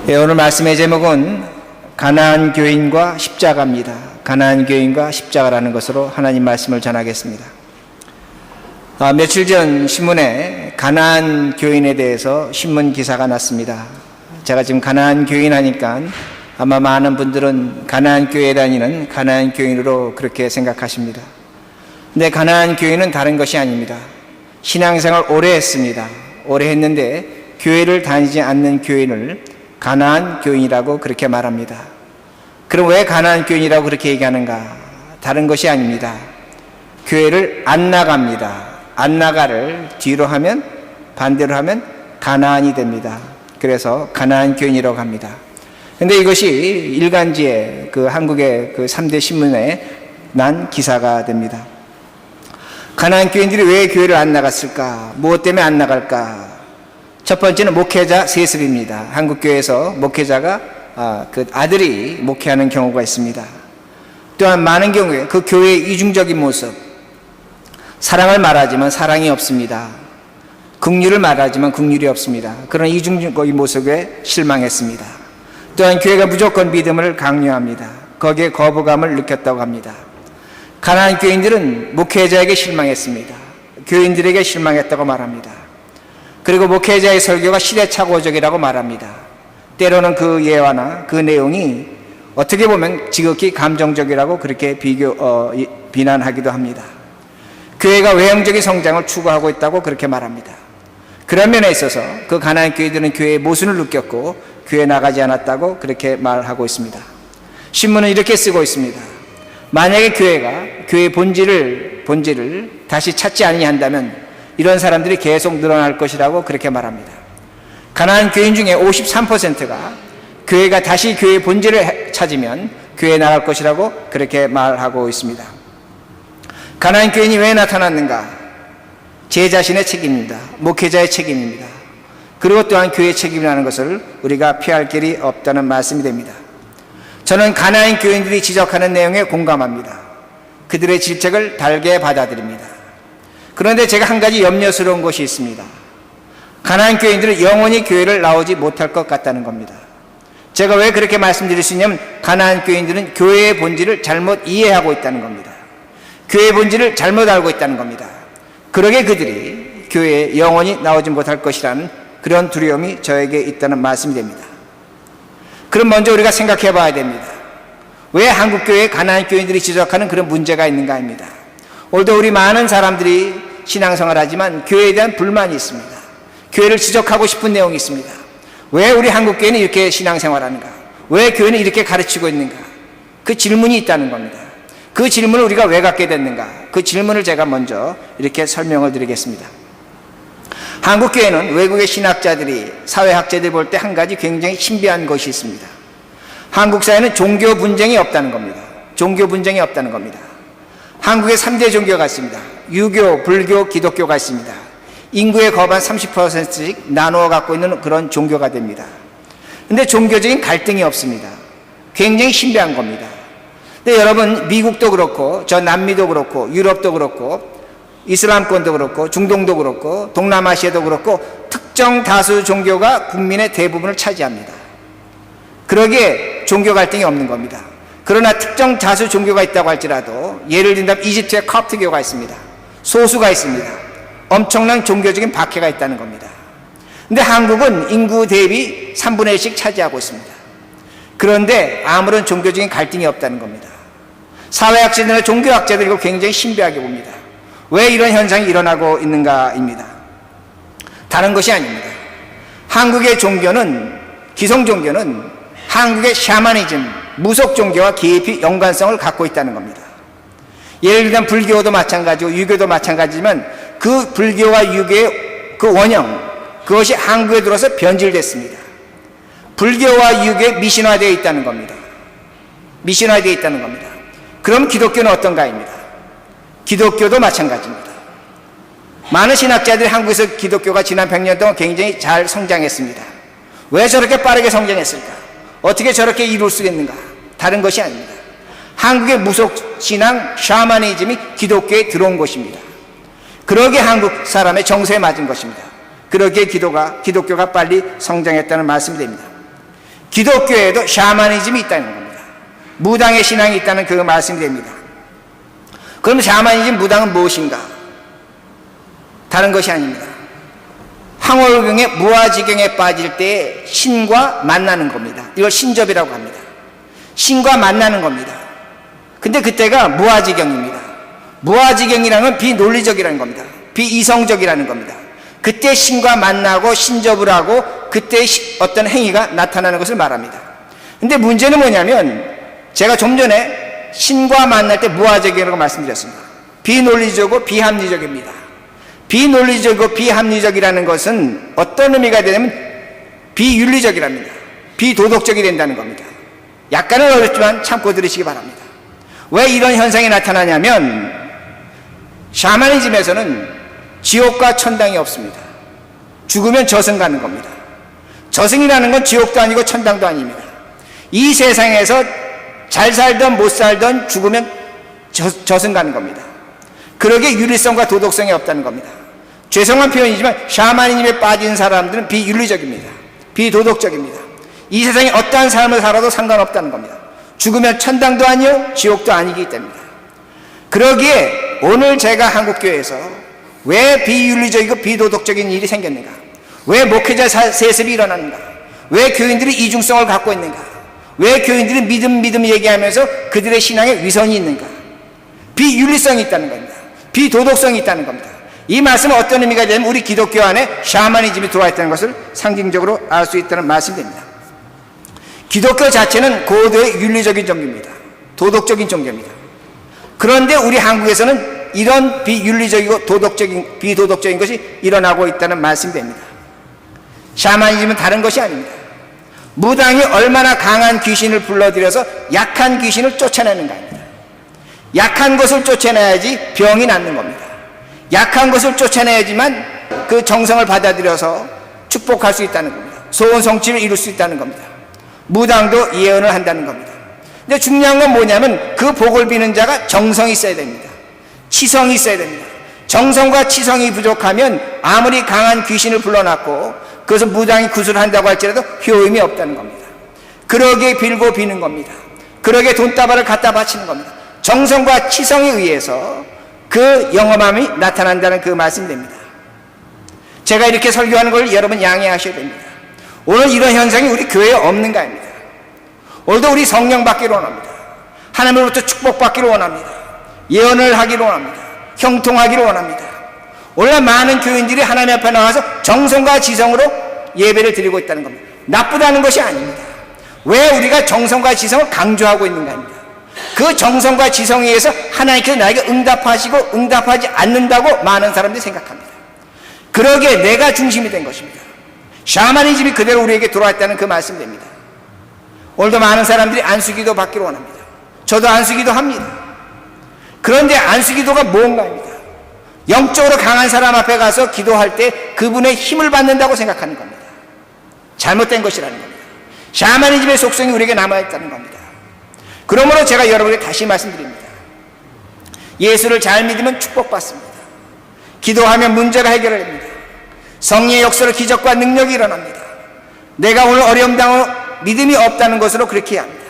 오늘 말씀의 제목은 가나안 교인과 십자가입니다. 가나안 교인과 십자가라는 것으로 하나님 말씀을 전하겠습니다. 며칠 전 신문에 가나안 교인에 대해서 신문 기사가 났습니다. 제가 지금 가나안 교인 하니까 아마 많은 분들은 가나안 교회에 다니는 가나안 교인으로 그렇게 생각하십니다. 근데 가나안 교인은 다른 것이 아닙니다. 신앙생활 오래 했습니다. 오래 했는데 교회를 다니지 않는 교인을 가나안 교인이라고 그렇게 말합니다. 그럼 왜 가나안 교인이라고 그렇게 얘기하는가? 다른 것이 아닙니다. 교회를 안 나갑니다. 안 나가를 뒤로 하면, 반대로 하면 가나안이 됩니다. 그래서 가나안 교인이라고 합니다. 근데 이것이 일간지에 한국의 3대 신문에 난 기사가 됩니다. 가나안 교인들이 왜 교회를 안 나갔을까? 무엇 때문에 안 나갈까? 첫 번째는 목회자 세습입니다. 한국교회에서 목회자가 아들이 목회하는 경우가 있습니다. 또한 많은 경우에 그 교회의 이중적인 모습, 사랑을 말하지만 사랑이 없습니다. 긍휼을 말하지만 긍휼이 없습니다. 그런 이중적인 모습에 실망했습니다. 또한 교회가 무조건 믿음을 강요합니다. 거기에 거부감을 느꼈다고 합니다. 가나안 교인들은 목회자에게 실망했습니다. 교인들에게 실망했다고 말합니다. 그리고 목회자의 설교가 시대착오적이라고 말합니다. 때로는 그 예화나 그 내용이 어떻게 보면 지극히 감정적이라고 그렇게 비난하기도 합니다. 교회가 외형적인 성장을 추구하고 있다고 그렇게 말합니다. 그런 면에 있어서 그 가나안 교회들은 교회의 모순을 느꼈고 교회에 나가지 않았다고 그렇게 말하고 있습니다. 신문은 이렇게 쓰고 있습니다. 만약에 교회가 교회의 본질을 다시 찾지 아니한다면 이런 사람들이 계속 늘어날 것이라고 그렇게 말합니다. 가나안 교인 중에 53%가 교회가 다시 교회의 본질을 찾으면 교회에 나갈 것이라고 그렇게 말하고 있습니다. 가나안 교인이 왜 나타났는가? 제 자신의 책임입니다. 목회자의 책임입니다. 그리고 또한 교회의 책임이라는 것을 우리가 피할 길이 없다는 말씀이 됩니다. 저는 가나안 교인들이 지적하는 내용에 공감합니다. 그들의 질책을 달게 받아들입니다. 그런데 제가 한 가지 염려스러운 것이 있습니다. 가나안 교인들은 영원히 교회를 나오지 못할 것 같다는 겁니다. 제가 왜 그렇게 말씀드릴 수 있냐면 가나안 교인들은 교회의 본질을 잘못 이해하고 있다는 겁니다. 교회의 본질을 잘못 알고 있다는 겁니다. 그러게 그들이 교회에 영원히 나오지 못할 것이라는 그런 두려움이 저에게 있다는 말씀이 됩니다. 그럼 먼저 우리가 생각해 봐야 됩니다. 왜 한국교회에 가나안 교인들이 지적하는 그런 문제가 있는가 합니다. 오늘도 우리 많은 사람들이 신앙생활 하지만 교회에 대한 불만이 있습니다. 교회를 지적하고 싶은 내용이 있습니다. 왜 우리 한국교회는 이렇게 신앙생활 하는가? 왜 교회는 이렇게 가르치고 있는가? 그 질문이 있다는 겁니다. 그 질문을 우리가 왜 갖게 됐는가? 그 질문을 제가 먼저 이렇게 설명을 드리겠습니다. 한국교회는 외국의 신학자들이, 사회학자들이 볼 때 한 가지 굉장히 신비한 것이 있습니다. 한국 사회는 종교 분쟁이 없다는 겁니다. 종교 분쟁이 없다는 겁니다. 한국에 3대 종교가 있습니다. 유교, 불교, 기독교가 있습니다. 인구의 거의 한 30%씩 나누어 갖고 있는 그런 종교가 됩니다. 그런데 종교적인 갈등이 없습니다. 굉장히 신비한 겁니다. 근데 여러분, 미국도 그렇고 저 남미도 그렇고 유럽도 그렇고 이슬람권도 그렇고 중동도 그렇고 동남아시아도 그렇고 특정 다수 종교가 국민의 대부분을 차지합니다. 그러기에 종교 갈등이 없는 겁니다. 그러나 특정 다수 종교가 있다고 할지라도 예를 든다면 이집트에 컵트교가 있습니다. 소수가 있습니다. 엄청난 종교적인 박해가 있다는 겁니다. 그런데 한국은 인구 대비 3분의 1씩 차지하고 있습니다. 그런데 아무런 종교적인 갈등이 없다는 겁니다. 사회학자들과 종교학자들이 이거 굉장히 신비하게 봅니다. 왜 이런 현상이 일어나고 있는가입니다. 다른 것이 아닙니다. 한국의 종교는, 기성 종교는 한국의 샤머니즘, 무속 종교와 깊이 연관성을 갖고 있다는 겁니다. 예를 들면 불교도 마찬가지고 유교도 마찬가지지만 그 불교와 유교의 그 원형, 그것이 한국에 들어서 변질됐습니다. 불교와 유교에 미신화되어 있다는 겁니다. 미신화되어 있다는 겁니다. 그럼 기독교는 어떤가입니다. 기독교도 마찬가지입니다. 많은 신학자들이 한국에서 기독교가 지난 100년 동안 굉장히 잘 성장했습니다. 왜 저렇게 빠르게 성장했을까? 어떻게 저렇게 이룰 수 있는가? 다른 것이 아닙니다. 한국의 무속신앙, 샤머니즘이 기독교에 들어온 것입니다. 그러기에 한국 사람의 정서에 맞은 것입니다. 그러기에 기독교가 빨리 성장했다는 말씀이 됩니다. 기독교에도 샤머니즘이 있다는 겁니다. 무당의 신앙이 있다는 그 말씀이 됩니다. 그럼 샤머니즘, 무당은 무엇인가? 다른 것이 아닙니다. 황홀경의 무아지경에 빠질 때 신과 만나는 겁니다. 이걸 신접이라고 합니다. 신과 만나는 겁니다. 근데 그때가 무아지경입니다. 무아지경이라는 건 비논리적이라는 겁니다. 비이성적이라는 겁니다. 그때 신과 만나고 신접을 하고 그때 어떤 행위가 나타나는 것을 말합니다. 근데 문제는 뭐냐면 제가 좀 전에 신과 만날 때 무아지경이라고 말씀드렸습니다. 비논리적이고 비합리적입니다. 비논리적이고 비합리적이라는 것은 어떤 의미가 되냐면 비윤리적이랍니다. 비도덕적이 된다는 겁니다. 약간은 어렵지만 참고 들으시기 바랍니다. 왜 이런 현상이 나타나냐면 샤머니즘에서는 지옥과 천당이 없습니다. 죽으면 저승 가는 겁니다. 저승이라는 건 지옥도 아니고 천당도 아닙니다. 이 세상에서 잘 살던 못 살던 죽으면 저승 가는 겁니다. 그러기에 윤리성과 도덕성이 없다는 겁니다. 죄송한 표현이지만 샤머니즘에 빠진 사람들은 비윤리적입니다. 비도덕적입니다. 이 세상에 어떠한 삶을 살아도 상관없다는 겁니다. 죽으면 천당도 아니요 지옥도 아니기 때문입니다. 그러기에 오늘 제가 한국교회에서 왜 비윤리적이고 비도덕적인 일이 생겼는가? 왜 목회자 세습이 일어났는가? 왜 교인들이 이중성을 갖고 있는가? 왜 교인들이 믿음 얘기하면서 그들의 신앙에 위선이 있는가? 비윤리성이 있다는 겁니다. 비도덕성이 있다는 겁니다. 이 말씀은 어떤 의미가 되냐면 우리 기독교 안에 샤머니즘이 들어와 있다는 것을 상징적으로 알 수 있다는 말씀입니다. 기독교 자체는 고도의 윤리적인 종교입니다. 도덕적인 종교입니다. 그런데 우리 한국에서는 이런 비윤리적이고 비도덕적인 것이 일어나고 있다는 말씀이 됩니다. 샤머니즘은 다른 것이 아닙니다. 무당이 얼마나 강한 귀신을 불러들여서 약한 귀신을 쫓아내는가 합니다. 약한 것을 쫓아내야지 병이 낫는 겁니다. 약한 것을 쫓아내야지만 그 정성을 받아들여서 축복할 수 있다는 겁니다. 소원 성취를 이룰 수 있다는 겁니다. 무당도 예언을 한다는 겁니다. 근데 중요한 건 뭐냐면 그 복을 비는 자가 정성이 있어야 됩니다. 치성이 있어야 됩니다. 정성과 치성이 부족하면 아무리 강한 귀신을 불러놨고 그것을 무당이 구술한다고 할지라도 효임이 없다는 겁니다. 그러기에 빌고 비는 겁니다. 그러기에 돈다발을 갖다 바치는 겁니다. 정성과 치성에 의해서 그 영험함이 나타난다는 그 말씀이 됩니다. 제가 이렇게 설교하는 걸 여러분 양해하셔야 됩니다. 오늘 이런 현상이 우리 교회에 없는가 합니다. 오늘도 우리 성령 받기를 원합니다. 하나님으로부터 축복받기를 원합니다. 예언을 하기를 원합니다. 형통하기를 원합니다. 오늘 많은 교인들이 하나님 앞에 나와서 정성과 지성으로 예배를 드리고 있다는 겁니다. 나쁘다는 것이 아닙니다. 왜 우리가 정성과 지성을 강조하고 있는가 합니다. 그 정성과 지성에 의해서 하나님께서 나에게 응답하시고 응답하지 않는다고 많은 사람들이 생각합니다. 그러기에 내가 중심이 된 것입니다. 샤머니즘이 그대로 우리에게 들어왔다는 그 말씀입니다. 오늘도 많은 사람들이 안수기도 받기를 원합니다. 저도 안수기도 합니다. 그런데 안수기도가 뭔가 합니다. 영적으로 강한 사람 앞에 가서 기도할 때 그분의 힘을 받는다고 생각하는 겁니다. 잘못된 것이라는 겁니다. 샤머니즘의 속성이 우리에게 남아있다는 겁니다. 그러므로 제가 여러분에게 다시 말씀드립니다. 예수를 잘 믿으면 축복받습니다. 기도하면 문제가 해결됩니다. 성령의 역사로 기적과 능력이 일어납니다. 내가 오늘 어려움 당하고 믿음이 없다는 것으로 그렇게 해야 합니다.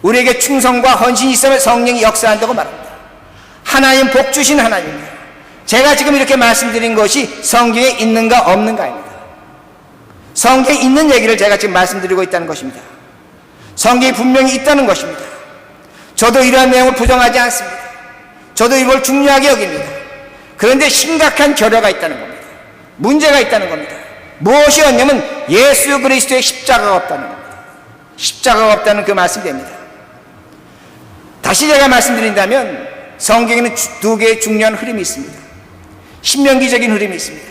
우리에게 충성과 헌신이 있으면 성령이 역사한다고 말합니다. 하나님 복 주신 하나님입니다. 제가 지금 이렇게 말씀드린 것이 성경에 있는가 없는가입니다. 성경에 있는 얘기를 제가 지금 말씀드리고 있다는 것입니다. 성경이 분명히 있다는 것입니다. 저도 이러한 내용을 부정하지 않습니다. 저도 이걸 중요하게 여깁니다. 그런데 심각한 결여가 있다는 겁니다. 문제가 있다는 겁니다. 무엇이었냐면 예수 그리스도의 십자가가 없다는 겁니다. 십자가가 없다는 그 말씀이 됩니다. 다시 제가 말씀드린다면 성경에는 두 개의 중요한 흐름이 있습니다. 신명기적인 흐름이 있습니다.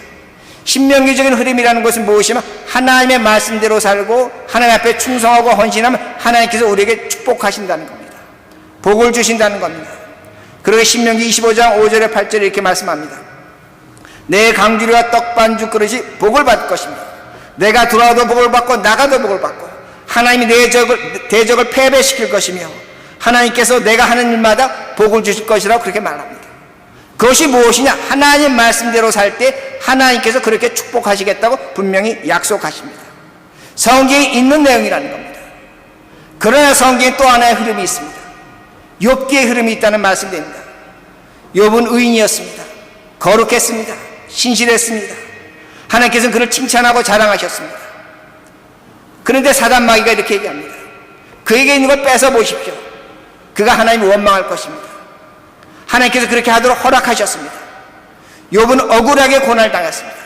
신명기적인 흐름이라는 것은 무엇이냐면 하나님의 말씀대로 살고 하나님 앞에 충성하고 헌신하면 하나님께서 우리에게 축복하신다는 겁니다. 복을 주신다는 겁니다. 그러게 신명기 25장 5절에 8절에 이렇게 말씀합니다. 내 강주리와 떡반죽 그릇이 복을 받을 것입니다. 내가 들어와도 복을 받고 나가도 복을 받고 하나님이 내 대적을 패배시킬 것이며 하나님께서 내가 하는 일마다 복을 주실 것이라고 그렇게 말합니다. 그것이 무엇이냐? 하나님 말씀대로 살 때 하나님께서 그렇게 축복하시겠다고 분명히 약속하십니다. 성경에 있는 내용이라는 겁니다. 그러나 성경에 또 하나의 흐름이 있습니다. 욥기의 흐름이 있다는 말씀이 됩니다. 욥은 의인이었습니다. 거룩했습니다. 신실했습니다. 하나님께서는 그를 칭찬하고 자랑하셨습니다. 그런데 사단 마귀가 이렇게 얘기합니다. 그에게 있는 걸 뺏어 보십시오. 그가 하나님을 원망할 것입니다. 하나님께서 그렇게 하도록 허락하셨습니다. 욥은 억울하게 고난을 당했습니다.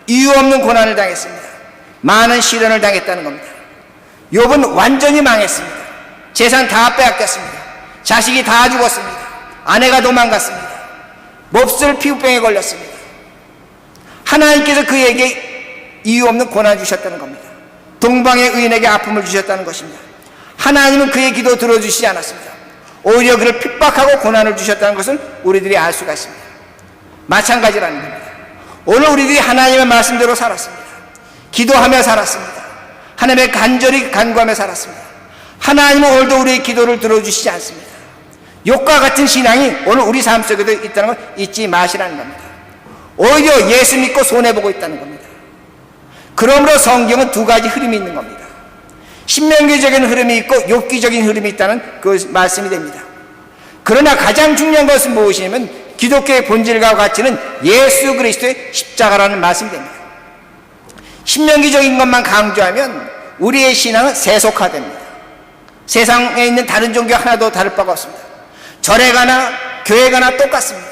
이유 없는 고난을 당했습니다. 많은 시련을 당했다는 겁니다. 욥은 완전히 망했습니다. 재산 다 빼앗겼습니다. 자식이 다 죽었습니다. 아내가 도망갔습니다. 몹쓸 피부병에 걸렸습니다. 하나님께서 그에게 이유 없는 고난을 주셨다는 겁니다. 동방의 의인에게 아픔을 주셨다는 것입니다. 하나님은 그의 기도 들어주시지 않았습니다. 오히려 그를 핍박하고 고난을 주셨다는 것을 우리들이 알 수가 있습니다. 마찬가지라는 겁니다. 오늘 우리들이 하나님의 말씀대로 살았습니다. 기도하며 살았습니다. 하나님의 간절히 간구하며 살았습니다. 하나님은 오늘도 우리의 기도를 들어주시지 않습니다. 욥과 같은 신앙이 오늘 우리 삶 속에도 있다는 걸 잊지 마시라는 겁니다. 오히려 예수 믿고 손해보고 있다는 겁니다. 그러므로 성경은 두 가지 흐름이 있는 겁니다. 신명기적인 흐름이 있고 욥기적인 흐름이 있다는 그 말씀이 됩니다. 그러나 가장 중요한 것은 무엇이냐면 기독교의 본질과 가치는 예수 그리스도의 십자가라는 말씀이 됩니다. 신명기적인 것만 강조하면 우리의 신앙은 세속화됩니다. 세상에 있는 다른 종교 하나도 다를 바가 없습니다. 절에 가나 교회 가나 똑같습니다.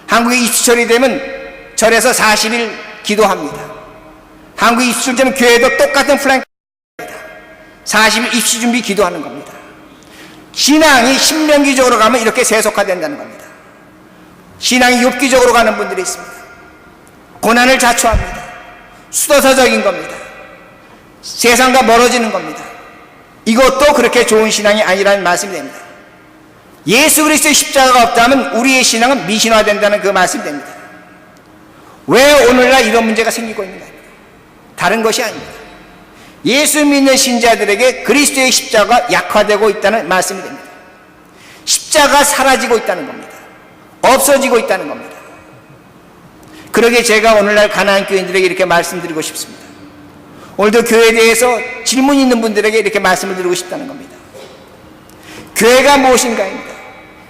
한국에 입수절이 되면 절에서 40일 기도합니다. 한국에 입수절 되면 교회도 똑같은 플랜입니다. 40일 입시준비 기도하는 겁니다. 신앙이 신명기적으로 가면 이렇게 세속화된다는 겁니다. 신앙이 욥기적으로 가는 분들이 있습니다. 고난을 자초합니다. 수도사적인 겁니다. 세상과 멀어지는 겁니다. 이것도 그렇게 좋은 신앙이 아니라는 말씀이 됩니다. 예수 그리스도의 십자가가 없다면 우리의 신앙은 미신화된다는 그 말씀이 됩니다. 왜 오늘날 이런 문제가 생기고 있는가? 다른 것이 아닙니다. 예수 믿는 신자들에게 그리스도의 십자가가 약화되고 있다는 말씀이 됩니다. 십자가가 사라지고 있다는 겁니다. 없어지고 있다는 겁니다. 그러게 제가 오늘날 가나안 교인들에게 이렇게 말씀드리고 싶습니다. 오늘도 교회에 대해서 질문 있는 분들에게 이렇게 말씀을 드리고 싶다는 겁니다. 교회가 무엇인가입니다.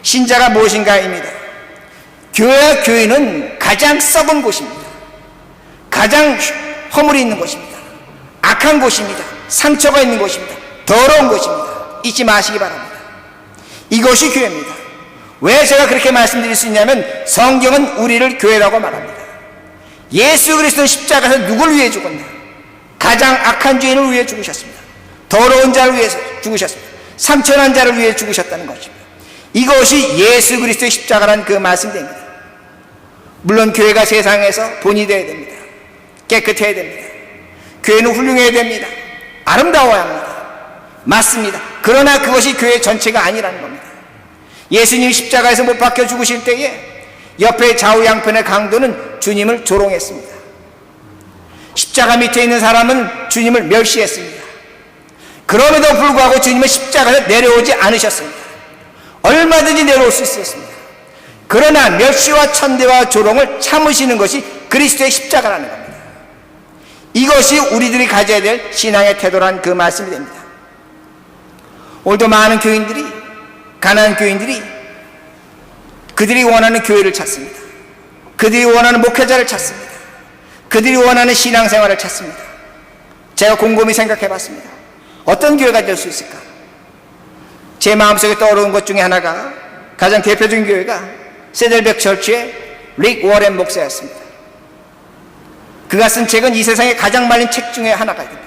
신자가 무엇인가입니다. 교회와 교인은 가장 썩은 곳입니다. 가장 허물이 있는 곳입니다. 악한 곳입니다. 상처가 있는 곳입니다. 더러운 곳입니다. 잊지 마시기 바랍니다. 이것이 교회입니다. 왜 제가 그렇게 말씀드릴 수 있냐면 성경은 우리를 교회라고 말합니다. 예수 그리스도는 십자가에서 누굴 위해 죽었나? 가장 악한 죄인을 위해 죽으셨습니다. 더러운 자를 위해서 죽으셨습니다. 상처난 자를 위해 죽으셨다는 것입니다. 이것이 예수 그리스도의 십자가라는 그 말씀이 됩니다. 물론 교회가 세상에서 본이 되어야 됩니다. 깨끗해야 됩니다. 교회는 훌륭해야 됩니다. 아름다워야 합니다. 맞습니다. 그러나 그것이 교회 전체가 아니라는 겁니다. 예수님이 십자가에서 못 박혀 죽으실 때에 옆에 좌우 양편의 강도는 주님을 조롱했습니다. 십자가 밑에 있는 사람은 주님을 멸시했습니다. 그럼에도 불구하고 주님은 십자가에서 내려오지 않으셨습니다. 얼마든지 내려올 수 있었습니다. 그러나 멸시와 천대와 조롱을 참으시는 것이 그리스도의 십자가라는 겁니다. 이것이 우리들이 가져야 될 신앙의 태도란 그 말씀이 됩니다. 오늘도 많은 교인들이, 가난한 교인들이 그들이 원하는 교회를 찾습니다. 그들이 원하는 목회자를 찾습니다. 그들이 원하는 신앙생활을 찾습니다. 제가 곰곰이 생각해 봤습니다. 어떤 교회가 될 수 있을까? 제 마음속에 떠오르는 것 중에 하나가, 가장 대표적인 교회가 세델백 처치의 릭 워렌 목사였습니다. 그가 쓴 책은 이 세상에 가장 말린 책 중에 하나가 됩니다.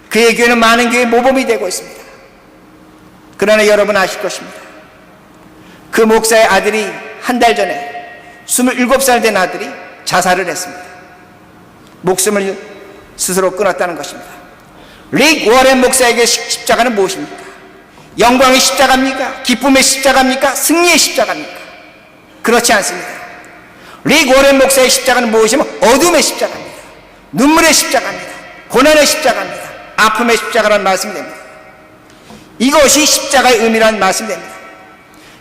그의 교회는 많은 교회의 모범이 되고 있습니다. 그러나 여러분 아실 것입니다. 그 목사의 아들이 한 달 전에 27살 된 아들이 자살을 했습니다. 목숨을 스스로 끊었다는 것입니다. 릭 워렌 목사에게 십자가는 무엇입니까? 영광의 십자가입니까? 기쁨의 십자가입니까? 승리의 십자가입니까? 그렇지 않습니다. 릭 워렌 목사의 십자가는 무엇이면 어둠의 십자가입니다. 눈물의 십자가입니다. 고난의 십자가입니다. 아픔의 십자가라는 말씀이 됩니다. 이것이 십자가의 의미라는 말씀이 됩니다.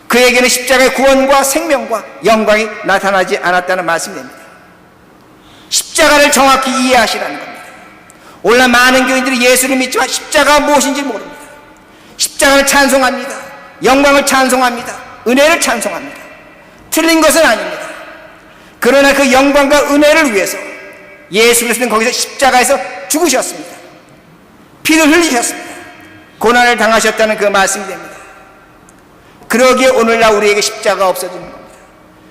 그에게는 십자가의 구원과 생명과 영광이 나타나지 않았다는 말씀이 됩니다. 십자가를 정확히 이해하시라는 겁니다. 오늘날 많은 교인들이 예수를 믿지만 십자가가 무엇인지 모릅니다. 십자가를 찬송합니다. 영광을 찬송합니다. 은혜를 찬송합니다. 틀린 것은 아닙니다. 그러나 그 영광과 은혜를 위해서 예수 그리스도는 거기서 십자가에서 죽으셨습니다. 피를 흘리셨습니다. 고난을 당하셨다는 그 말씀이 됩니다. 그러기에 오늘날 우리에게 십자가가 없어지는 겁니다.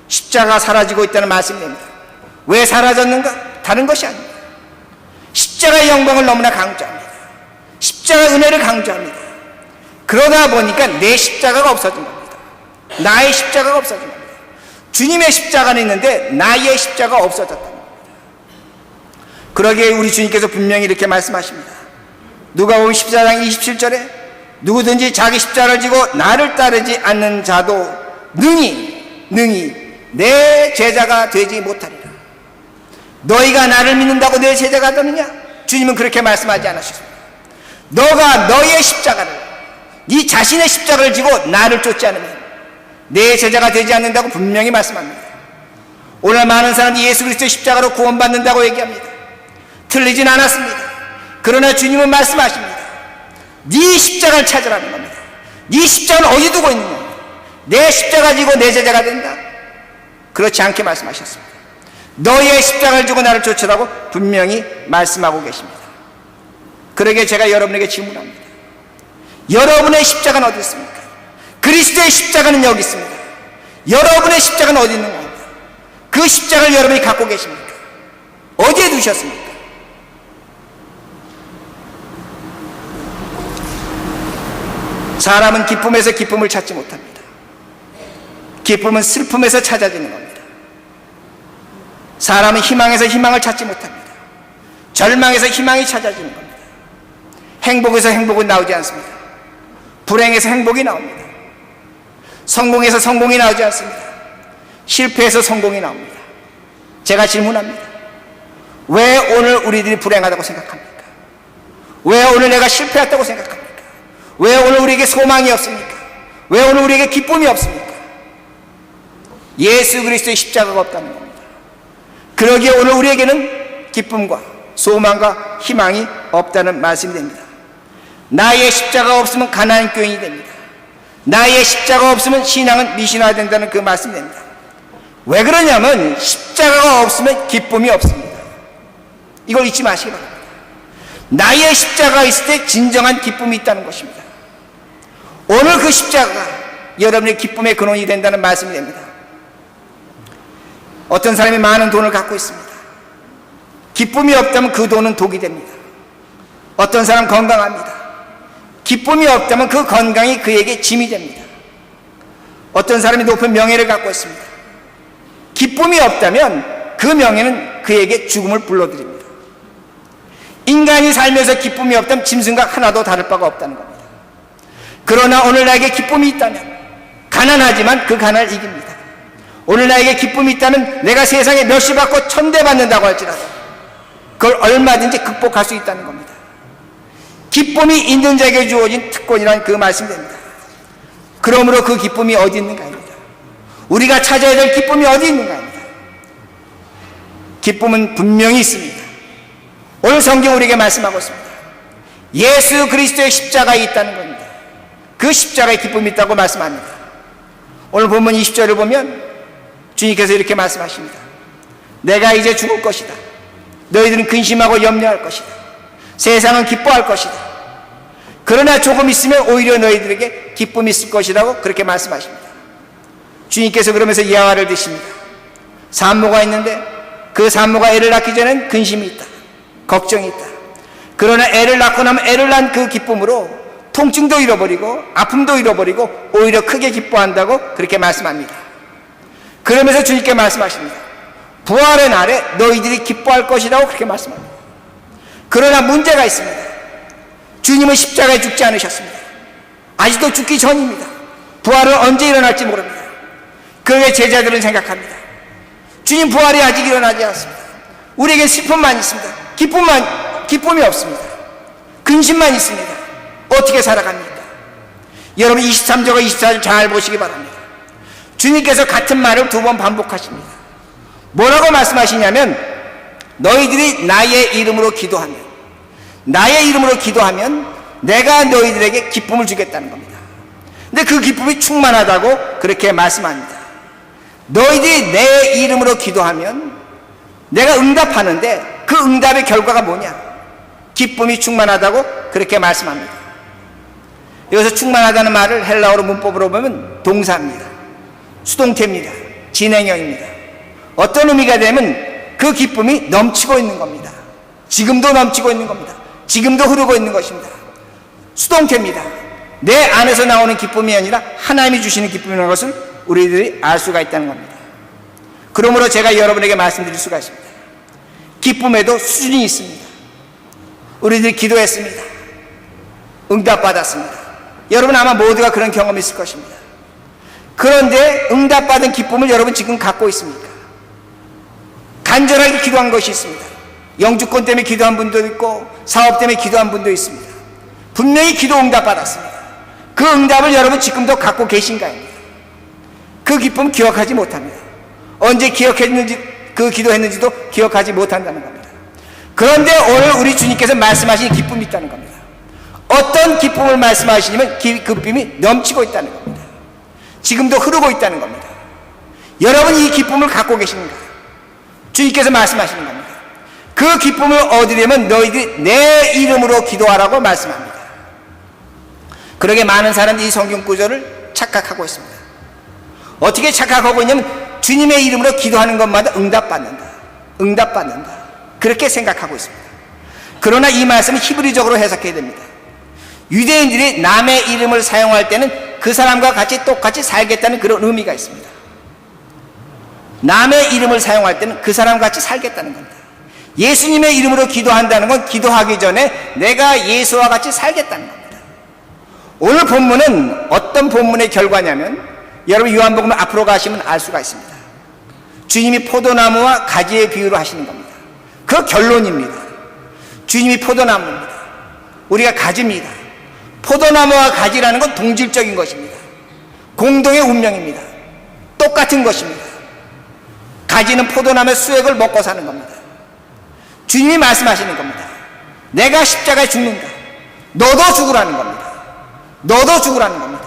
십자가가 사라지고 있다는 말씀이 됩니다. 왜 사라졌는가? 다른 것이 아닙니다. 십자가의 영광을 너무나 강조합니다. 십자가의 은혜를 강조합니다. 그러다 보니까 내 십자가가 없어진 겁니다. 나의 십자가가 없어진 겁니다. 주님의 십자가는 있는데 나의 십자가가 없어졌다는 겁니다. 그러기에 우리 주님께서 분명히 이렇게 말씀하십니다. 누가복음 14장 27절에 누구든지 자기 십자가를 지고 나를 따르지 않는 자도 능히 내 제자가 되지 못하리라. 너희가 나를 믿는다고 내 제자가 되느냐? 주님은 그렇게 말씀하지 않으셨습니다. 너가 너의 십자가를, 네 자신의 십자가를 지고 나를 쫓지 않으면 내 제자가 되지 않는다고 분명히 말씀합니다. 오늘 많은 사람들이 예수 그리스도의 십자가로 구원받는다고 얘기합니다. 틀리진 않았습니다. 그러나 주님은 말씀하십니다. 네 십자가를 찾으라는 겁니다. 네 십자가는 어디 두고 있는 겁니다. 내 십자가 지고 내 제자가 된다? 그렇지 않게 말씀하셨습니다. 너의 십자가를 지고 나를 쫓으라고 분명히 말씀하고 계십니다. 그러기에 제가 여러분에게 질문합니다. 여러분의 십자가는 어디 있습니까? 그리스도의 십자가는 여기 있습니다. 여러분의 십자가는 어디 있는 겁니까? 그 십자가를 여러분이 갖고 계십니까? 어디에 두셨습니까? 사람은 기쁨에서 기쁨을 찾지 못합니다. 기쁨은 슬픔에서 찾아지는 겁니다. 사람은 희망에서 희망을 찾지 못합니다. 절망에서 희망이 찾아지는 겁니다. 행복에서 행복은 나오지 않습니다. 불행에서 행복이 나옵니다. 성공에서 성공이 나오지 않습니다. 실패에서 성공이 나옵니다. 제가 질문합니다. 왜 오늘 우리들이 불행하다고 생각합니까? 왜 오늘 내가 실패했다고 생각합니까? 왜 오늘 우리에게 소망이 없습니까? 왜 오늘 우리에게 기쁨이 없습니까? 예수 그리스도의 십자가가 없다는 겁니다. 그러기에 오늘 우리에게는 기쁨과 소망과 희망이 없다는 말씀이 됩니다. 나의 십자가가 없으면 가나안 교인이 됩니다. 나의 십자가가 없으면 신앙은 미신화된다는 그 말씀이 됩니다. 왜 그러냐면 십자가가 없으면 기쁨이 없습니다. 이걸 잊지 마시기 바랍니다. 나의 십자가가 있을 때 진정한 기쁨이 있다는 것입니다. 오늘 그 십자가가 여러분의 기쁨의 근원이 된다는 말씀이 됩니다. 어떤 사람이 많은 돈을 갖고 있습니다. 기쁨이 없다면 그 돈은 독이 됩니다. 어떤 사람 건강합니다. 기쁨이 없다면 그 건강이 그에게 짐이 됩니다. 어떤 사람이 높은 명예를 갖고 있습니다. 기쁨이 없다면 그 명예는 그에게 죽음을 불러들입니다. 인간이 살면서 기쁨이 없다면 짐승과 하나도 다를 바가 없다는 겁니다. 그러나 오늘 나에게 기쁨이 있다면 가난하지만 그 가난을 이깁니다. 오늘 나에게 기쁨이 있다면 내가 세상에 멸시 받고 천대받는다고 할지라도 그걸 얼마든지 극복할 수 있다는 겁니다. 기쁨이 있는 자에게 주어진 특권이라는 그 말씀이 됩니다. 그러므로 그 기쁨이 어디 있는가 합니다. 우리가 찾아야 될 기쁨이 어디 있는가 합니다. 기쁨은 분명히 있습니다. 오늘 성경 우리에게 말씀하고 있습니다. 예수 그리스도의 십자가에 있다는 겁니다. 그 십자가에 기쁨이 있다고 말씀합니다. 오늘 본문 20절을 보면 주님께서 이렇게 말씀하십니다. 내가 이제 죽을 것이다. 너희들은 근심하고 염려할 것이다. 세상은 기뻐할 것이다. 그러나 조금 있으면 오히려 너희들에게 기쁨이 있을 것이라고 그렇게 말씀하십니다. 주님께서 그러면서 예화를 드십니다. 산모가 있는데 그 산모가 애를 낳기 전엔 근심이 있다. 걱정이 있다. 그러나 애를 낳고 나면 애를 낳은 그 기쁨으로 통증도 잃어버리고 아픔도 잃어버리고 오히려 크게 기뻐한다고 그렇게 말씀합니다. 그러면서 주님께 말씀하십니다. 부활의 날에 너희들이 기뻐할 것이라고 그렇게 말씀합니다. 그러나 문제가 있습니다. 주님은 십자가에 죽지 않으셨습니다. 아직도 죽기 전입니다. 부활은 언제 일어날지 모릅니다. 그의 제자들은 생각합니다. 주님 부활이 아직 일어나지 않았습니다. 우리에겐 슬픔만 있습니다. 기쁨이 없습니다. 근심만 있습니다. 어떻게 살아갑니까? 여러분 23절과 24절 잘 보시기 바랍니다. 주님께서 같은 말을 2번 반복하십니다. 뭐라고 말씀하시냐면 너희들이 나의 이름으로 기도하면 내가 너희들에게 기쁨을 주겠다는 겁니다. 근데 그 기쁨이 충만하다고 그렇게 말씀합니다. 너희들이 내 이름으로 기도하면 내가 응답하는데 그 응답의 결과가 뭐냐? 기쁨이 충만하다고 그렇게 말씀합니다. 여기서 충만하다는 말을 헬라어로 문법으로 보면 동사입니다. 수동태입니다. 진행형입니다. 어떤 의미가 되면 그 기쁨이 넘치고 있는 겁니다. 지금도 넘치고 있는 겁니다. 지금도 흐르고 있는 것입니다. 수동태입니다. 내 안에서 나오는 기쁨이 아니라 하나님이 주시는 기쁨이라는 것을 우리들이 알 수가 있다는 겁니다. 그러므로 제가 여러분에게 말씀드릴 수가 있습니다. 기쁨에도 수준이 있습니다. 우리들이 기도했습니다. 응답받았습니다. 여러분 아마 모두가 그런 경험이 있을 것입니다. 그런데 응답받은 기쁨을 여러분 지금 갖고 있습니까? 간절하게 기도한 것이 있습니다. 영주권 때문에 기도한 분도 있고 사업 때문에 기도한 분도 있습니다. 분명히 기도 응답받았습니다. 그 응답을 여러분 지금도 갖고 계신가입니다. 그 기쁨 기억하지 못합니다. 언제 기억했는지, 그 기도했는지도 기억하지 못한다는 겁니다. 그런데 오늘 우리 주님께서 말씀하신 기쁨이 있다는 겁니다. 어떤 기쁨을 말씀하시냐면 그 기쁨이 넘치고 있다는 겁니다. 지금도 흐르고 있다는 겁니다. 여러분이 이 기쁨을 갖고 계신가? 주님께서 말씀하시는 겁니다. 그 기쁨을 얻으려면 너희들이 내 이름으로 기도하라고 말씀합니다. 그러게 많은 사람들이 이 성경 구절을 착각하고 있습니다. 어떻게 착각하고 있냐면 주님의 이름으로 기도하는 것마다 응답받는다. 응답받는다. 그렇게 생각하고 있습니다. 그러나 이 말씀은 히브리적으로 해석해야 됩니다. 유대인들이 남의 이름을 사용할 때는 그 사람과 같이 똑같이 살겠다는 그런 의미가 있습니다. 남의 이름을 사용할 때는 그 사람과 같이 살겠다는 겁니다. 예수님의 이름으로 기도한다는 건 기도하기 전에 내가 예수와 같이 살겠다는 겁니다. 오늘 본문은 어떤 본문의 결과냐면 여러분 요한복음 앞으로 가시면 알 수가 있습니다. 주님이 포도나무와 가지의 비유로 하시는 겁니다. 그 결론입니다. 주님이 포도나무입니다. 우리가 가지입니다. 포도나무와 가지라는 건 동질적인 것입니다. 공동의 운명입니다. 똑같은 것입니다. 가지는 포도나무의 수액을 먹고 사는 겁니다. 주님이 말씀하시는 겁니다. 내가 십자가에 죽는다. 너도 죽으라는 겁니다. 너도 죽으라는 겁니다.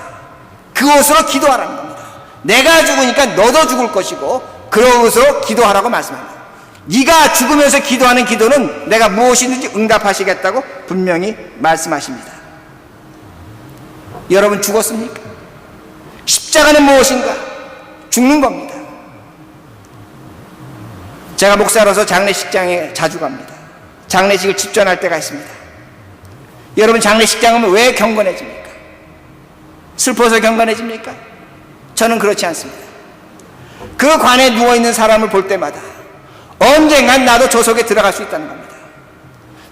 그것으로 기도하라는 겁니다. 내가 죽으니까 너도 죽을 것이고 그것으로 기도하라고 말씀합니다. 네가 죽으면서 기도하는 기도는 내가 무엇이든지 응답하시겠다고 분명히 말씀하십니다. 여러분 죽었습니까? 십자가는 무엇인가? 죽는 겁니다. 제가 목사로서 장례식장에 자주 갑니다. 장례식을 집전할 때가 있습니다. 여러분 장례식장 오면 왜 경건해집니까? 슬퍼서 경건해집니까? 저는 그렇지 않습니다. 그 관에 누워있는 사람을 볼 때마다 언젠간 나도 저 속에 들어갈 수 있다는 겁니다.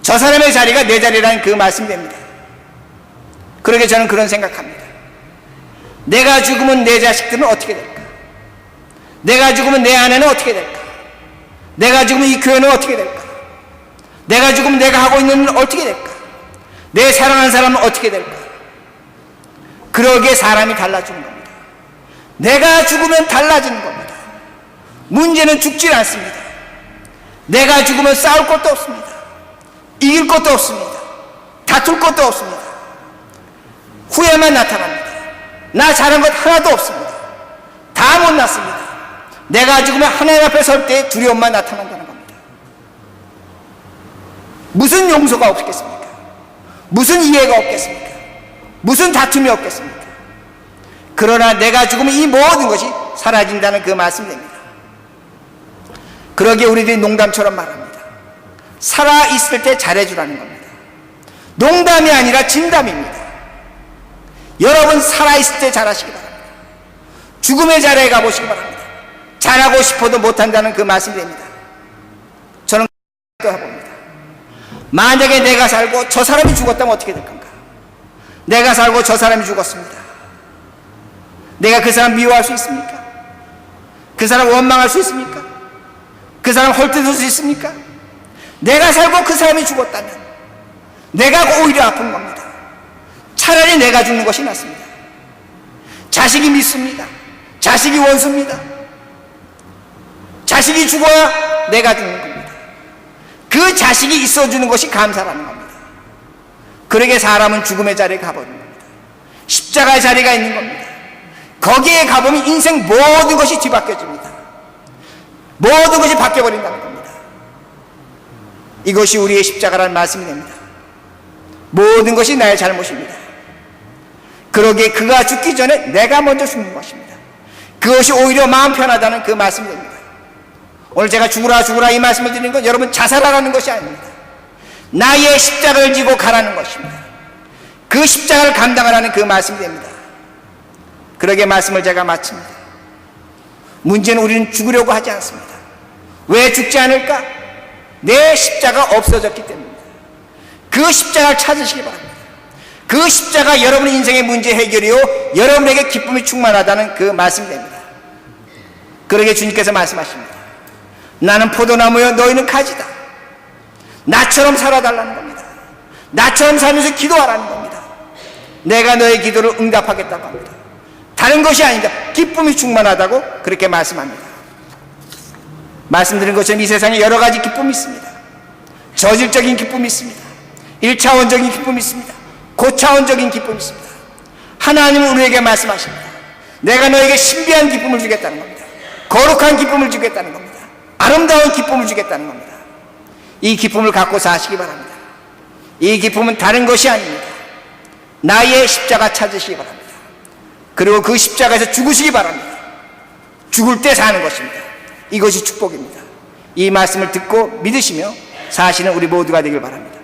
저 사람의 자리가 내 자리라는 그 말씀이 됩니다. 그러게 저는 그런 생각합니다. 내가 죽으면 내 자식들은 어떻게 될까? 내가 죽으면 내 아내는 어떻게 될까? 내가 죽으면 이 교회는 어떻게 될까? 내가 죽으면 내가 하고 있는 일은 어떻게 될까? 내 사랑하는 사람은 어떻게 될까? 그러기에 사람이 달라지는 겁니다. 내가 죽으면 달라지는 겁니다. 문제는 죽질 않습니다. 내가 죽으면 싸울 것도 없습니다. 이길 것도 없습니다. 다툴 것도 없습니다. 후회만 나타납니다. 나 잘한 것 하나도 없습니다. 다 못났습니다. 내가 죽으면 하나님 앞에 설 때 두려움만 나타난다는 겁니다. 무슨 용서가 없겠습니까? 무슨 이해가 없겠습니까? 무슨 다툼이 없겠습니까? 그러나 내가 죽으면 이 모든 것이 사라진다는 그 말씀이 됩니다. 그러기에 우리들이 농담처럼 말합니다. 살아있을 때 잘해주라는 겁니다. 농담이 아니라 진담입니다. 여러분 살아있을 때 잘하시기 바랍니다. 죽음의 자리에 가보시기 바랍니다. 잘하고 싶어도 못한다는 그 말씀이 됩니다. 저는 봅니다. 만약에 내가 살고 저 사람이 죽었다면 어떻게 될 건가? 내가 살고 저 사람이 죽었습니다. 내가 그 사람 미워할 수 있습니까? 그 사람 원망할 수 있습니까? 그 사람 헐뜯을 수 있습니까? 내가 살고 그 사람이 죽었다면 내가 오히려 아픈 겁니다. 차라리 내가 죽는 것이 낫습니다. 자식이 믿습니다. 자식이 원수입니다. 자식이 죽어야 내가 죽는 겁니다. 그 자식이 있어주는 것이 감사라는 겁니다. 그러게 사람은 죽음의 자리에 가버린 겁니다. 십자가의 자리가 있는 겁니다. 거기에 가보면 인생 모든 것이 뒤바뀌어집니다. 모든 것이 바뀌어버린다는 겁니다. 이것이 우리의 십자가라는 말씀이 됩니다. 모든 것이 나의 잘못입니다. 그러기에 그가 죽기 전에 내가 먼저 죽는 것입니다. 그것이 오히려 마음 편하다는 그 말씀이 됩니다. 오늘 제가 죽으라 죽으라 이 말씀을 드리는 건 여러분 자살하라는 것이 아닙니다. 나의 십자가를 지고 가라는 것입니다. 그 십자가를 감당하라는 그 말씀이 됩니다. 그러게 말씀을 제가 마칩니다. 문제는 우리는 죽으려고 하지 않습니다. 왜 죽지 않을까? 내 십자가 없어졌기 때문입니다. 그 십자가를 찾으시기 바랍니다. 그 십자가 여러분의 인생의 문제 해결이요 여러분에게 기쁨이 충만하다는 그 말씀이 됩니다. 그러게 주님께서 말씀하십니다. 나는 포도나무여 너희는 가지다. 나처럼 살아달라는 겁니다. 나처럼 살면서 기도하라는 겁니다. 내가 너의 기도를 응답하겠다고 합니다. 다른 것이 아니다. 기쁨이 충만하다고 그렇게 말씀합니다. 말씀드린 것처럼 이 세상에 여러 가지 기쁨이 있습니다. 저질적인 기쁨이 있습니다. 1차원적인 기쁨이 있습니다. 고차원적인 기쁨이 있습니다. 하나님은 우리에게 말씀하십니다. 내가 너에게 신비한 기쁨을 주겠다는 겁니다. 거룩한 기쁨을 주겠다는 겁니다. 아름다운 기쁨을 주겠다는 겁니다. 이 기쁨을 갖고 사시기 바랍니다. 이 기쁨은 다른 것이 아닙니다. 나의 십자가 찾으시기 바랍니다. 그리고 그 십자가에서 죽으시기 바랍니다. 죽을 때 사는 것입니다. 이것이 축복입니다. 이 말씀을 듣고 믿으시며 사시는 우리 모두가 되길 바랍니다.